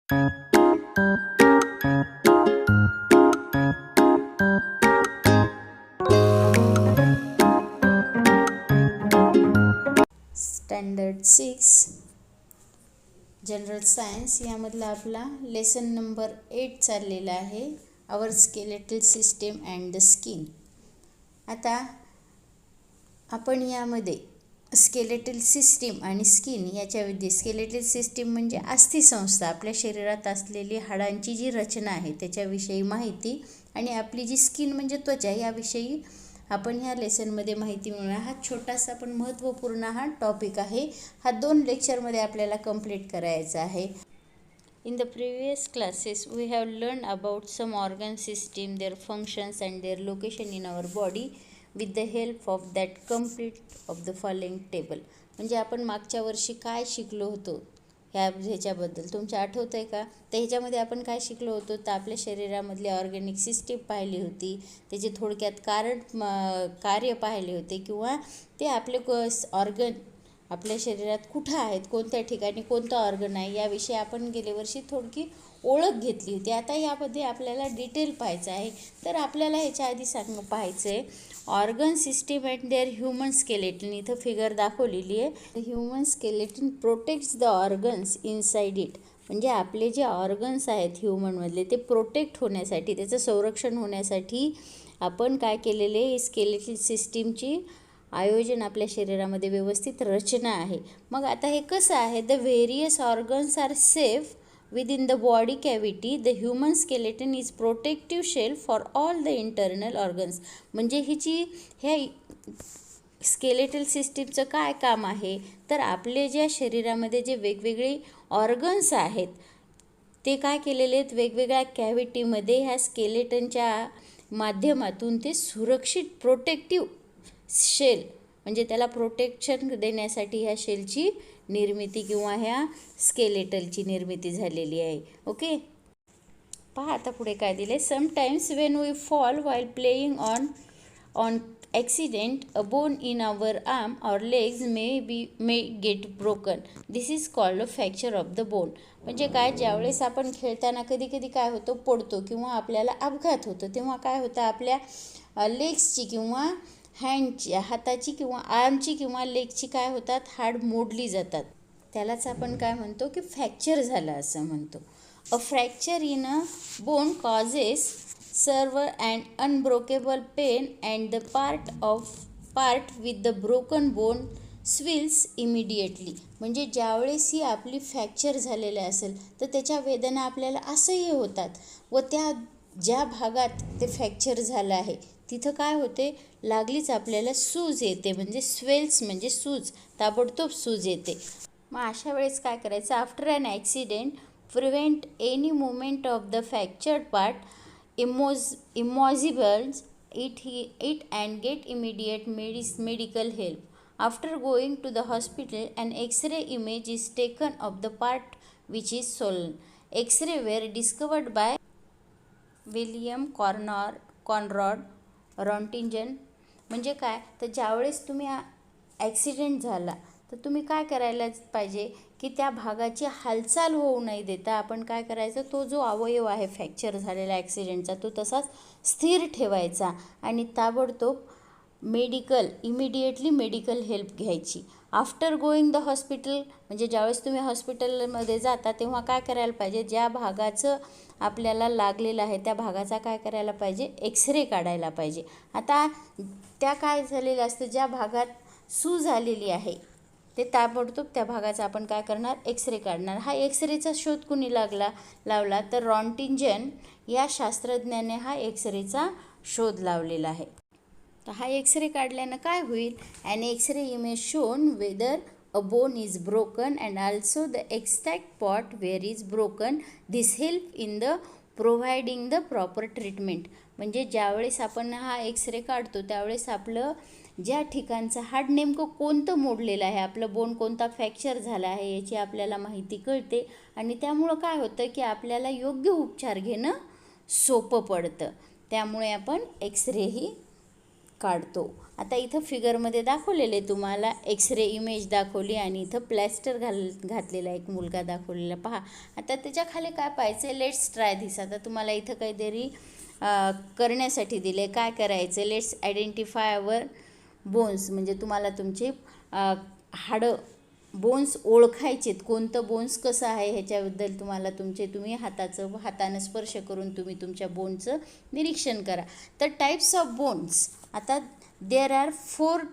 Standard 6 general science यामधला आपला lesson number 8 चाललेला आहे, our skeletal system and the skin. आता आपण यामध्ये स्केलेटल सिस्टीम आणि स्किन याच्यामध्ये स्केलेटल सिस्टीम म्हणजे अस्थिसंस्था, आपल्या शरीरात असलेली हाडांची जी रचना आहे त्याच्याविषयी माहिती, आणि आपली जी स्किन म्हणजे त्वचा याविषयी आपण ह्या लेसनमध्ये माहिती मिळवणार. हा छोटासा पण महत्त्वपूर्ण हा टॉपिक आहे. हा 2 लेक्चरमध्ये आपल्याला कंप्लीट करायचा आहे. In the previous classes we have learned about some organ system, their functions and their location in our body with the help of that complete of the following table. म्हणजे आपण मागच्या वर्षी काय शिकलो होतो ह्याच्याबद्दल तुमच्या आठवतं आहे का? तर ह्याच्यामध्ये आपण काय शिकलो होतो, तर आपल्या शरीरामधली ऑर्गॅनिक सिस्टीम पाहिली होती, त्याचे थोडक्यात कार्य पाहिले होते, किंवा ते आपले ऑर्गन आपल्या शरीरात कुठं आहेत, कोणत्या ठिकाणी कोणतं ऑर्गन आहे याविषयी आपण गेल्या वर्षी थोडकी ओळख घेतली होती. आता यामध्ये आपल्याला डिटेल पाहायचं आहे. तर आपल्याला ह्याच्या आधी पाहायचं आहे organ system and their human skeleton. इथं फिगर दाखवलेली आहे. Human skeleton protects the organs inside it. म्हणजे आपले जे ऑर्गन्स आहेत ह्युमनमधले ते प्रोटेक्ट होण्यासाठी, त्याचं संरक्षण होण्यासाठी आपण काय केलेले, स्केलेटल सिस्टीमची आयोजन आपल्या शरीरामध्ये व्यवस्थित रचना आहे. मग आता हे कसं आहे, the various organs are safe within the body cavity. The human skeleton is protective shell for all the internal organs. म्हणजे ह्या स्केलेटल सिस्टीमचं काय काम आहे, तर आपले ज्या शरीरामध्ये जे वेगवेगळे ऑर्गन्स आहेत ते काय केलेले आहेत, वेगवेगळ्या कॅव्हिटीमध्ये ह्या स्केलेटनच्या माध्यमातून ते सुरक्षित प्रोटेक्टिव्ह शेल, म्हणजे त्याला प्रोटेक्शन देण्यासाठी ह्या शेलची निर्मिती किंवा ह्या स्केलेटलची निर्मिती झालेली आहे. ओके, पहा आता पुढे काय दिले. Sometimes when we fall while playing on accident a bone in our arm or legs may get broken. This is called a fracture of the bone. म्हणजे काय, ज्यावेळेस आपण खेळताना कधी कधी काय होतं, पडतो किंवा आपल्याला अपघात होतो, तेव्हा काय होतं, आपल्या लेग्सची किंवा हँडची, हाताची किंवा आर्मची किंवा लेगची काय होतात, हाड मोडली जातात. त्यालाच आपण काय म्हणतो की फ्रॅक्चर झालं असं म्हणतो. A fracture in a bone causes severe and unbearable pain and the part with the broken bone swells immediately. म्हणजे ज्यावेळेस ही आपली फ्रॅक्चर झालेली असेल तर त्याच्या वेदना आपल्याला असह्य होतात, व त्या ज्या भागात ते फ्रॅक्चर झालं आहे तिथं काय होते, लागलीच आपल्याला सूज येते, म्हणजे स्वेल्स म्हणजे सूज, ताबडतोब सूज येते. मग अशा वेळेस काय करायचं, after an accident prevent any movement of the fractured part, immobilise it and get immediate medical help. After going to the hospital and x-ray image is taken of the part which is swollen. X-ray were discovered by William Conrad Roentgen. म्हणजे काय, तर ज्यावेळेस तुम्ही accident झाला तर तुम्ही काय करायला पाहिजे की त्या भागाची हालचाल होऊ नाही देता आपण काय करायचं, तो जो अवयव आहे फ्रॅक्चर झालेला ॲक्सिडेंटचा तो तसाच स्थिर ठेवायचा आणि ताबडतोब इमिडिएटली मेडिकल हेल्प घ्यायची. आफ्टर गोईंग द हॉस्पिटल, म्हणजे ज्यावेळेस तुम्ही हॉस्पिटलमध्ये जाता तेव्हा काय करायला पाहिजे, ज्या भागाचं आपल्याला लागलेलं आहे त्या भागाचा काय करायला पाहिजे, एक्स-रे काढायला पाहिजे. आता त्या काय झालेलं असतं, ज्या भागात सूज आलेली आहे ते ताबडतोब त्या भागाचा आपण काय करणार, एक्स-रे काढणार. हा एक्स-रेचा शोध कुणी लावला तर रॉन्टिंजन या शास्त्रज्ञाने हा एक्स-रेचा शोध लावलेला आहे. तर हा एक्स-रे काढल्यानं काय होईल, an X ray image shown whether a bone is broken and also the exact spot where is broken. This help in the providing the proper treatment. म्हणजे ज्यावेळेस आपण हा एक्स-रे काढतो त्यावेळेस आपलं ज्या ठिकाणचं हाड नेमकं कोणतं मोडलेलं आहे, आपलं बोन कोणता फ्रॅक्चर झाला आहे याची आपल्याला माहिती कळते, आणि त्यामुळं काय होतं की आपल्याला योग्य उपचार घेणं सोपं पडतं. त्यामुळे आपण एक्स-रे ही काढतो. आता इथं फिगरमध्ये दाखवलेले तुम्हाला एक्सरे इमेज दाखवली आणि इथं प्लॅस्टर घातलेला एक मुलगा दाखवलेला पहा. आता त्याच्या खाली काय पाहायचं, लेट्स ट्राय धिस. आता तुम्हाला इथं काहीतरी करण्यासाठी दिले. काय करायचं, लेट्स आयडेंटिफाय आवर बोन्स, म्हणजे तुम्हाला तुमचे हाडं बोन्स ओळखायचेत, कोणतं बोन्स कसं आहे ह्याच्याबद्दल तुम्हाला तुम्ही हातानं स्पर्श करून तुम्ही तुमच्या बोनचं निरीक्षण करा. तर टाईप्स ऑफ बोन्स, आता there are 4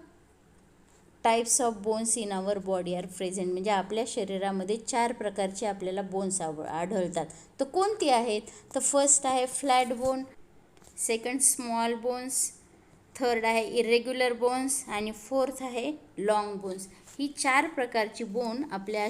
types of bones in our body are present, म्हणजे आपल्या शरीरामध्ये 4 प्रकारचे आपल्याला बोन्स आढळतात. तर कोणती आहेत, तर फर्स्ट आहे flat bone, second small bones, third आहे इरेग्युलर बोन्स आणि फोर्थ आहे लॉंग बोन्स. ही 4 प्रकारची बोन आपल्या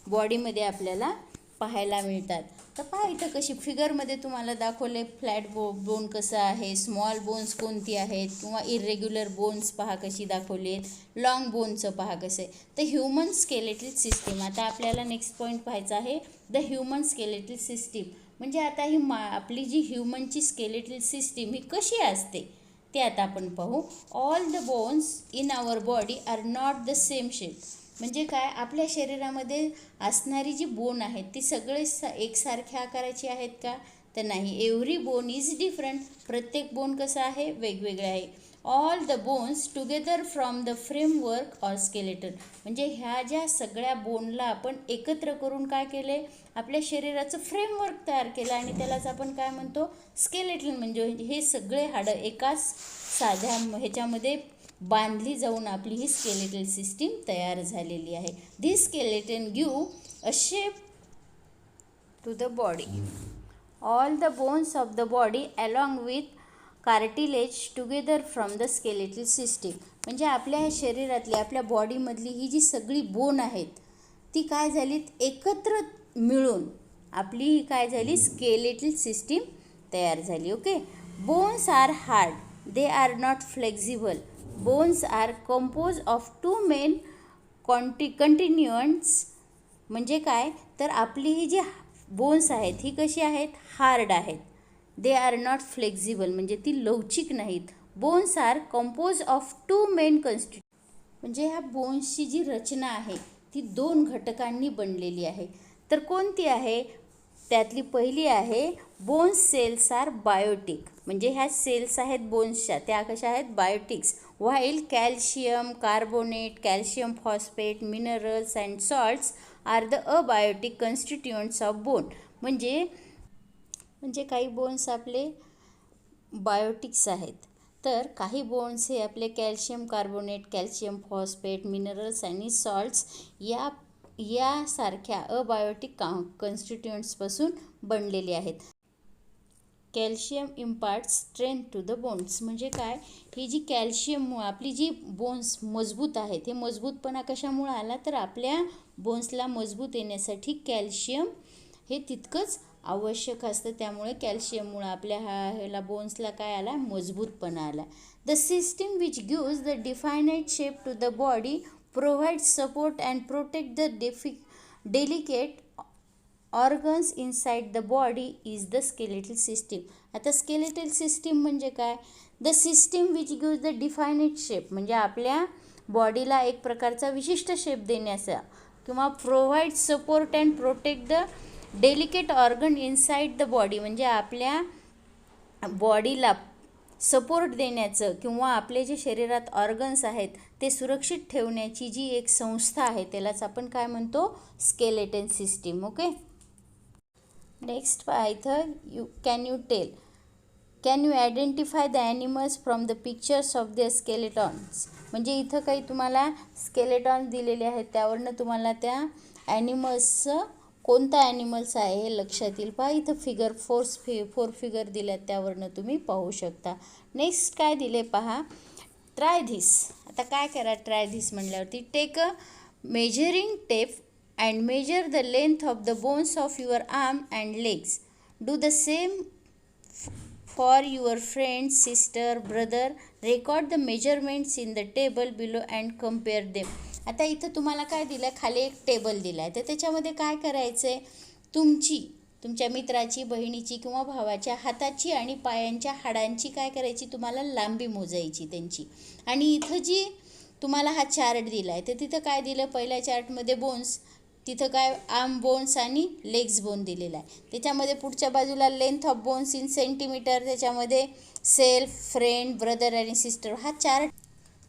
बॉडीमध्ये आपल्याला पाहायला मिळतात. तर पहा इथं कशी फिगरमध्ये तुम्हाला दाखवले फ्लॅट बोन कसं आहे, स्मॉल बोन्स कोणती आहेत, किंवा इरेग्युलर बोन्स पहा कशी दाखवली आहेत, लॉंग बोनचं पहा कसं आहे. तर ह्युमन स्केलेटल सिस्टीम, आता आपल्याला नेक्स्ट पॉईंट पाहायचा आहे द ह्युमन स्केलेटल सिस्टीम. म्हणजे आता ही आपली जी ह्युमनची स्केलेटल सिस्टीम ही कशी असते ते आता आपण पाहू. All the bones in our body are not the same shape, म्हणजे काय, आपल्या शरीरामध्ये असणारी जी बोन आहेत ती सगळे एकसारख्या आकाराची आहेत का, तर नाही. एव्हरी बोन इज डिफरंट, प्रत्येक बोन कसं आहे, वेगवेगळे आहे. All the bones together from the framework or skeleton, म्हणजे ह्या ज्या सगळ्या बोनला आपण एकत्र करून काय केले, आपल्या शरीराचं फ्रेमवर्क तयार केलं आणि त्यालाच आपण काय म्हणतो, स्केलेटन. म्हणजे हे सगळे हाडं एकाच साध्या ह्याच्यामध्ये बांधली जाऊन आपली ही स्केलेटल सिस्टीम तयार झालेली आहे. This skeleton give a shape to the body. All the bones of the body along with cartilage together from the skeletal system, म्हणजे आपल्या शरीरातली आपल्या बॉडीमधली ही जी सगळी बोन आहेत ती काय झालीत, एकत्र मिळून आपली ही काय झाली, स्केलेटल सिस्टीम तयार झाली. Okay. Bones are hard, they are not flexible. Bones are compose of 2 main constituents, म्हणजे काय, तर आपली ही जी बोन्स आहेत ही कशी आहेत, हार्ड आहेत. दे आर नॉट फ्लेक्झिबल, म्हणजे ती लवचिक नाहीत. Bones are compose of 2 main म्हणजे ह्या बोन्सची जी रचना आहे ती 2 घटकांनी बनलेली आहे. तर कोणती आहे, त्यातली पहिली आहे बोन्स सेल्स आर बायोटिक, म्हणजे ह्या सेल्स आहेत बोन्सच्या, त्या कशा आहेत, biotics. While calcium carbonate, calcium phosphate, minerals and salts are the abiotic constituents of bone, म्हणजे काही बोन्स आपले बायोटिक्स आहेत, तर काही बोन्स हे आपले calcium carbonate, calcium phosphate, minerals आणि सॉल्ट्स यासारख्या अबायोटिक कन्स्टिट्युएंट्सपासून बनलेले आहेत. Calcium imparts strength to the bones, म्हणजे काय, ही जी कॅल्शियममुळे आपली जी बोन्स मजबूत आहेत, हे मजबूतपणा कशामुळे आला, तर आपल्या बोन्सला मजबूत येण्यासाठी कॅल्शियम हे तितकंच आवश्यक असतं, त्यामुळे कॅल्शियममुळे आपल्या ह्याला बोन्सला काय आला, मजबूतपणा आला. The system which gives the definite shape to the body provides support and protect the delicate organs inside the body is the skeletal system. आता स्केलेटल सिस्टीम म्हणजे काय, the system which gives the definite shape, म्हणजे आपल्या बॉडीला एक प्रकारचा विशिष्ट shape देण्याचा, किंवा provide support and protect the delicate organ inside the body, म्हणजे आपल्या बॉडीला सपोर्ट देण्याचं किंवा आपले जे शरीरात ऑर्गन्स आहेत ते सुरक्षित ठेवण्याची जी एक संस्था आहे त्यालाच आपण काय म्हणतो, स्केलेटल सिस्टीम. ओके. नेक्स्ट पहा इथं, can you identify the animals from the pictures of the skeletons, म्हणजे इथं काही तुम्हाला स्केलेटॉन दिलेले आहेत, त्यावरनं तुम्हाला त्या ॲनिमल्सचं कोणता ॲनिमल्स आहे हे लक्षात येईल. पहा इथं फिगर 4 फिगर दिल्यात, त्यावरनं तुम्ही पाहू शकता. नेक्स्ट काय दिले पहा, ट्राय धिस. आता काय करा, ट्राय धिस म्हणल्यावरती, take a measuring tape and measure the length of the bones of your arm and legs. Do the same for your friends, sister, brother. Record the measurements in the table below and compare them. आता इथं तुम्हाला काय दिलं, खाली एक table दिला आहे, तर त्याच्यामध्ये काय करायचं आहे, तुमची तुमच्या मित्राची, बहिणीची किंवा भावाच्या हाताची आणि पायांच्या हाडांची काय करायची, तुम्हाला लांबी मोजायची त्यांची. आणि इथं जी तुम्हाला हा चार्ट दिला आहे तर तिथं काय दिलं, पहिल्या चार्टमध्ये बोन्स, तिथं काय आर्म बोन्स आणि लेग्स बोन दिलेला आहे. त्याच्यामध्ये पुढच्या बाजूला length of bones in centimetre, त्याच्यामध्ये सेल्फ, फ्रेंड, ब्रदर आणि सिस्टर, हा चार्ट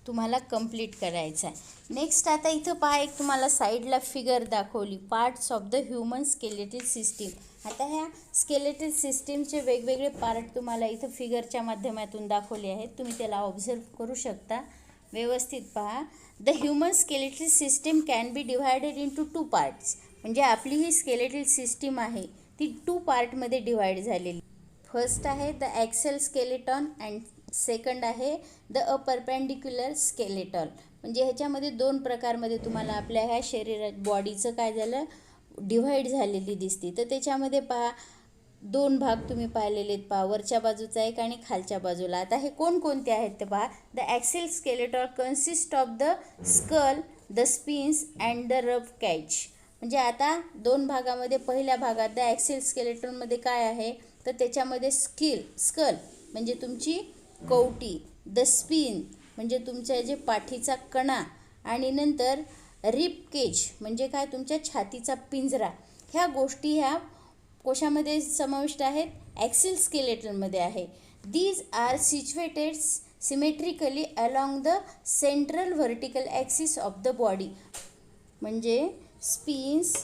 तुम्हाला कंप्लीट करायचा आहे. नेक्स्ट आता इथं पहा, एक तुम्हाला साईडला फिगर दाखवली, parts of the human skeletal system. आता ह्या स्केलेटल सिस्टीमचे वेगवेगळे पार्ट तुम्हाला इथं फिगरच्या माध्यमातून दाखवले आहेत. तुम्ही त्याला ऑब्झर्व करू शकता, व्यवस्थित पहा. The human skeletal system can be divided into 2 parts. म्हणजे आपली ही स्केलेटल सिस्टीम आहे ती 2 पार्टमध्ये डिव्हाइड झालेली. फर्स्ट आहे the axial skeleton and second आहे द परपेंडिक्युलर स्केलेटॉन. म्हणजे ह्याच्यामध्ये 2 प्रकारमध्ये तुम्हाला आपल्या ह्या शरीरात बॉडीचं काय झालं, डिव्हाइड झालेली दिसते. तर त्याच्यामध्ये पहा 2 भाग तुम्ही पाहिलेले आहेत, पहा वरच्या बाजूचा एक आणि खालच्या बाजूला. आता हे कोणकोणते आहेत ते पहा. The axial skeleton consist of the skull, the spines and the rib cage. म्हणजे आता 2 भागामध्ये, पहिल्या भागात द ॲक्सल स्केलेटॉनमध्ये काय आहे तर त्याच्यामध्ये स्कल म्हणजे तुमची कवटी, द स्पिन म्हणजे तुमच्या जे पाठीचा कणा, आणि नंतर रिब केज म्हणजे काय, तुमच्या छातीचा पिंजरा. ह्या गोष्टी ह्या कोशामध्ये समाविष्ट आहेत, ॲक्सल स्केलेटनमध्ये आहे. These are situated symmetrically along the central vertical axis of the body. म्हणजे स्पिन्स,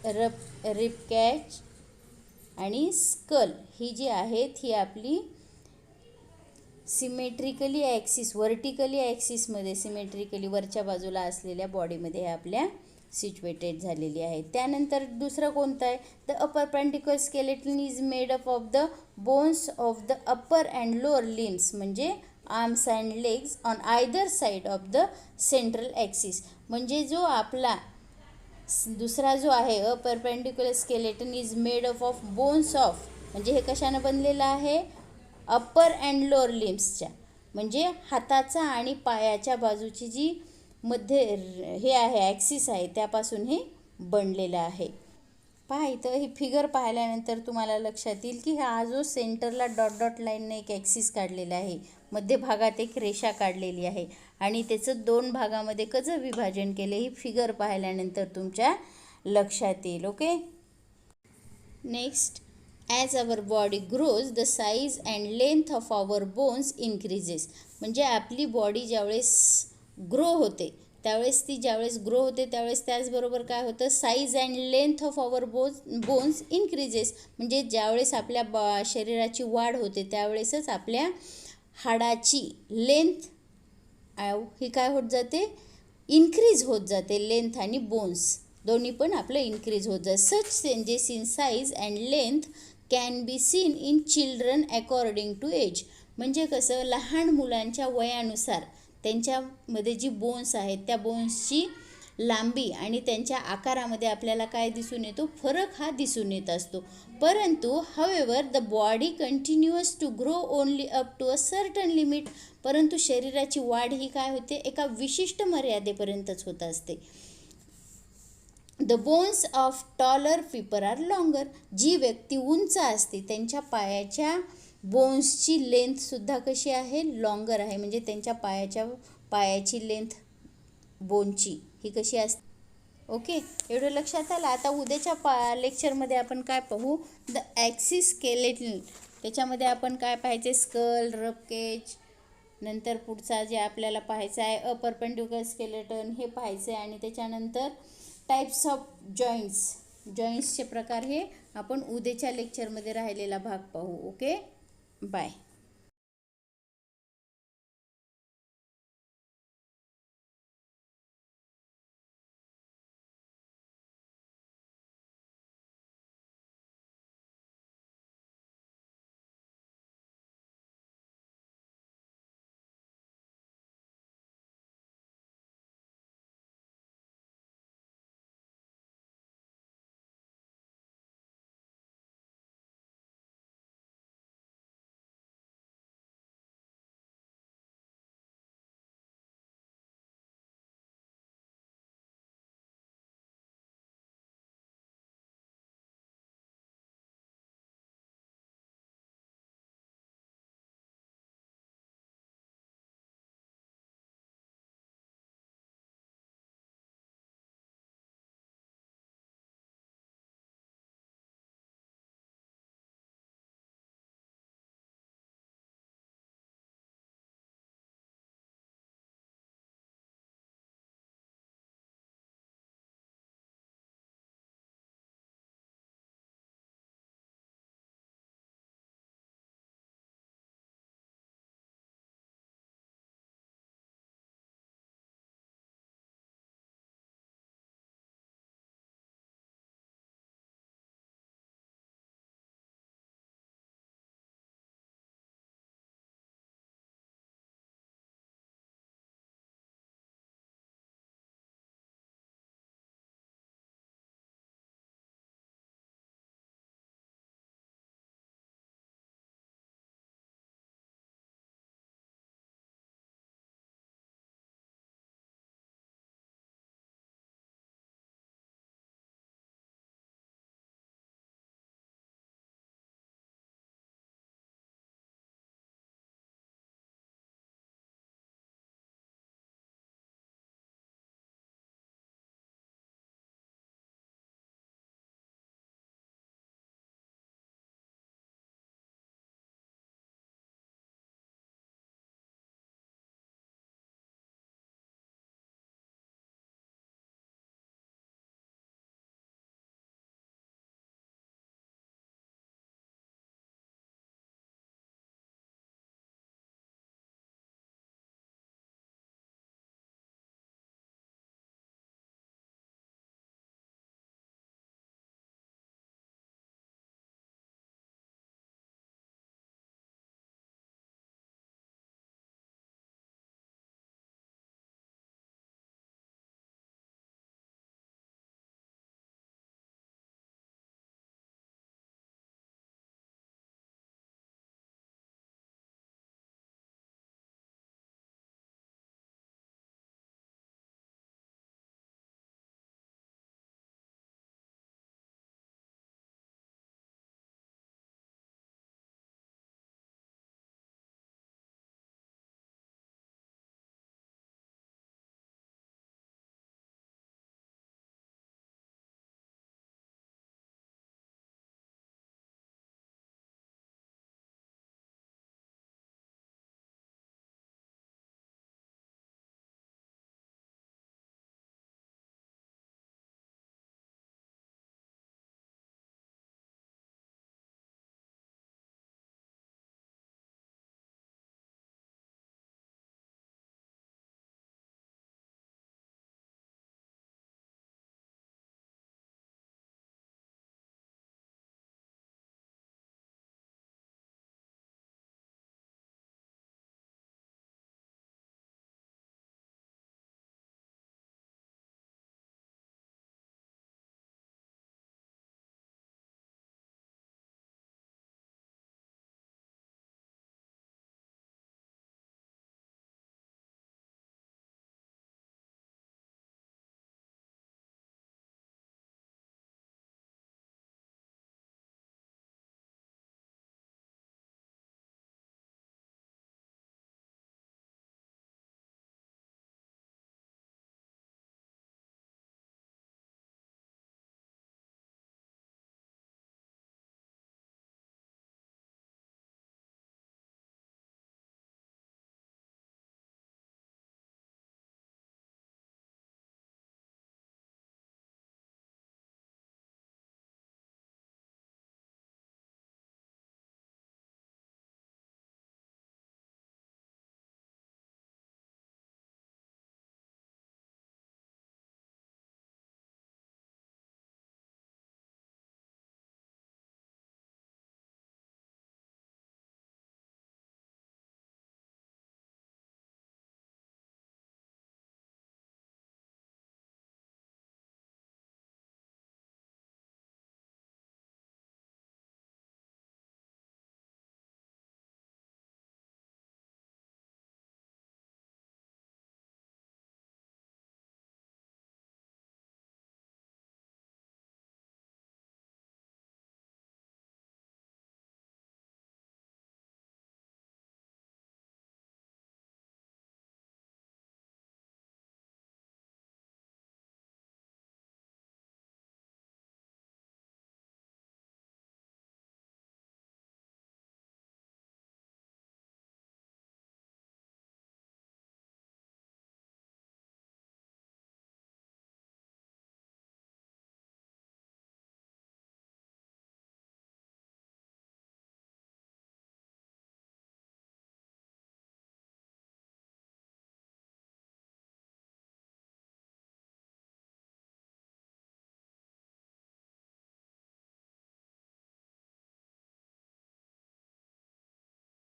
रिब कॅच आणि स्कल ही जी आहेत ही आपली सिमेट्रिकली ॲक्सिस, व्हर्टिकली ॲक्सिसमध्ये, सिमेट्रिकली वरच्या बाजूला असलेल्या बॉडीमध्ये हे आपल्या सिच्युएटेड झालेली आहे. त्यानंतर दुसरं कोणतं आहे, the upper perpendicular skeleton is made up of the bones of the upper and lower limbs. म्हणजे arms and legs on either side of the central axis. म्हणजे जो आपला दुसरा जो आहे perpendicular skeleton is made up of bones of, म्हणजे हे कशानं बनलेलं आहे, अप्पर अँड लोअर लिम्सच्या. म्हणजे हाताचा आणि पायाच्या बाजूची जी मध्ये हे आहे ॲक्सिस आहे त्यापासून हे बनलेलं आहे. पहा इथं ही फिगर पाहिल्यानंतर तुम्हाला लक्षात येईल की हा जो सेंटरला डॉट डॉट लाईनने एक ॲक्सिस काढलेला आहे, मध्य भागात एक रेषा काढलेली आहे आणि त्याचं 2 भागामध्ये कसं विभाजन केले ही फिगर पाहिल्यानंतर तुमच्या लक्षात येईल. Okay. Next, as our body grows the size and length of our bones increases. म्हणजे आपली बॉडी ज्यावेळेस ग्रो होते त्यावेळेस त्यावेळेस त्याचबरोबर काय होतं, size and length of our bones increases. म्हणजे ज्यावेळेस आपल्या शरीराची वाढ होते त्यावेळेसच आपल्या हाडाची लेंथ ही काय होत जाते, इन्क्रीज होत जाते. लेंथ आणि बोन्स दोन्ही पण आपलं इन्क्रीज होत जाते. Such changes in size and length can be seen in children according to age. म्हणजे कसं, लहान मुलांच्या वयानुसार त्यांच्यामध्ये जी बोन्स आहेत त्या बोन्सची लांबी आणि त्यांच्या आकारामध्ये आपल्याला काय दिसून येतो, फरक हा दिसून येत असतो. परंतु however the body continues to grow only up to a certain limit. परंतु शरीराची वाढ ही काय होते, एका विशिष्ट मर्यादेपर्यंतच होत असते. The bones of taller people are longer. जी व्यक्ती उंच असते त्यांच्या पायाच्या बोन्सची लेंथसुद्धा कशी आहे, लॉंगर आहे. म्हणजे त्यांच्या पायाची लेंथ बोनची ही कशी असते. ओके, एवढं लक्षात आलं. आता उद्याच्या लेक्चरमध्ये आपण काय पाहू, द ॲक्सिस स्केलेटन. त्याच्यामध्ये आपण काय पाहायचे, स्कल, रब केज, नंतर पुढचा जे आपल्याला पाहायचं आहे अपरपेंडिक्युलर स्केलेटन हे पाहायचं आहे. आणि त्याच्यानंतर टाईप्स ऑफ जॉईंट्सचे प्रकार हे आपण उद्याच्या लेक्चरमध्ये राहिलेला भाग पाहू. Okay, bye.